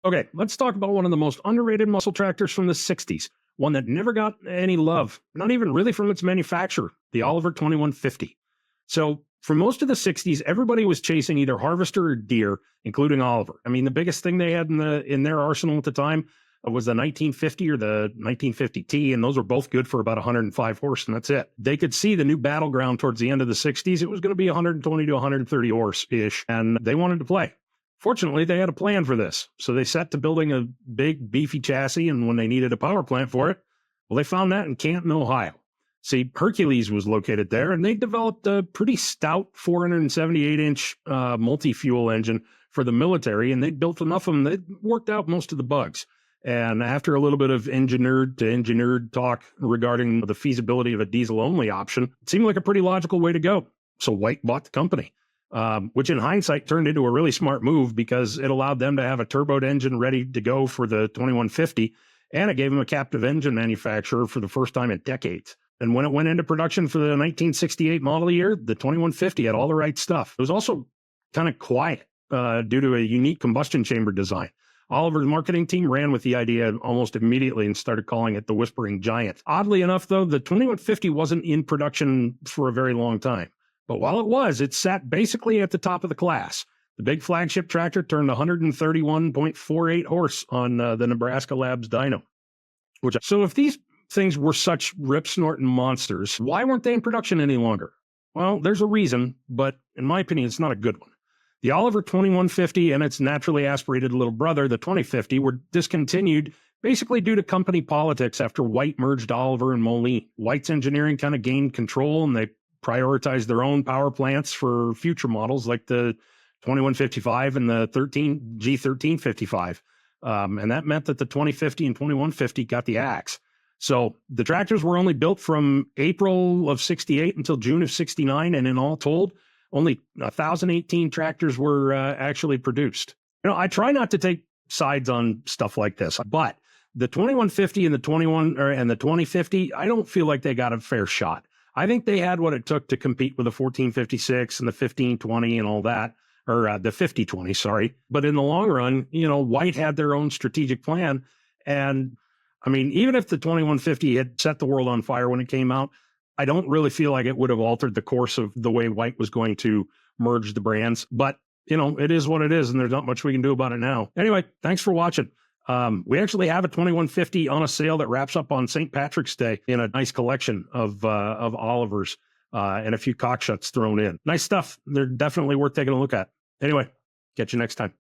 Okay, let's talk about one of the most underrated muscle tractors from the 60s, one that never got any love, not even really from its manufacturer, the Oliver 2150. So, for most of the 60s, everybody was chasing either Harvester or Deere, including Oliver. I mean, the biggest thing they had in their arsenal at the time was the 1950 or the 1950T, and those were both good for about 105 horse, and that's it. They could see the new battleground towards the end of the 60s. It was going to be 120 to 130 horse ish, and they wanted to play. Fortunately, they had a plan for this. So they set to building a big, beefy chassis, and when they needed a power plant for it, well, they found that in Canton, Ohio. See, Hercules was located there, and they developed a pretty stout 478-inch multi-fuel engine for the military, and they built enough of them that worked out most of the bugs. And after a little bit of engineered to engineered talk regarding the feasibility of a diesel-only option, it seemed like a pretty logical way to go. So White bought the company. Which in hindsight turned into a really smart move because it allowed them to have a turboed engine ready to go for the 2150, and it gave them a captive engine manufacturer for the first time in decades. And when it went into production for the 1968 model year, the 2150 had all the right stuff. It was also kind of quiet due to a unique combustion chamber design. Oliver's marketing team ran with the idea almost immediately and started calling it the Whispering Giant. Oddly enough, though, the 2150 wasn't in production for a very long time. But while it was, it sat basically at the top of the class. The big flagship tractor turned 131.48 horse on the Nebraska Labs dyno. So if these things were such rip-snorting monsters, why weren't they in production any longer? Well, there's a reason, but in my opinion, it's not a good one. The Oliver 2150 and its naturally aspirated little brother, the 2050, were discontinued basically due to company politics after White merged Oliver and Moline. White's engineering kind of gained control, and they prioritized their own power plants for future models like the 2155 and the G1355. And that meant that the 2050 and 2150 got the axe. So the tractors were only built from April of 68 until June of 69. And in all told, only 1,018 tractors were actually produced. You know, I try not to take sides on stuff like this, but the 2150 and the 2050, I don't feel like they got a fair shot. I think they had what it took to compete with the 1456 and the 1520 and all that, or the 5020, sorry. But in the long run, you know, White had their own strategic plan. And I mean, even if the 2150 had set the world on fire when it came out, I don't really feel like it would have altered the course of the way White was going to merge the brands. But, you know, it is what it is, and there's not much we can do about it now. Anyway, thanks for watching. We actually have a 2150 on a sale that wraps up on St. Patrick's Day in a nice collection of Olivers and a few cockshuts thrown in. Nice stuff. They're definitely worth taking a look at. Anyway, catch you next time.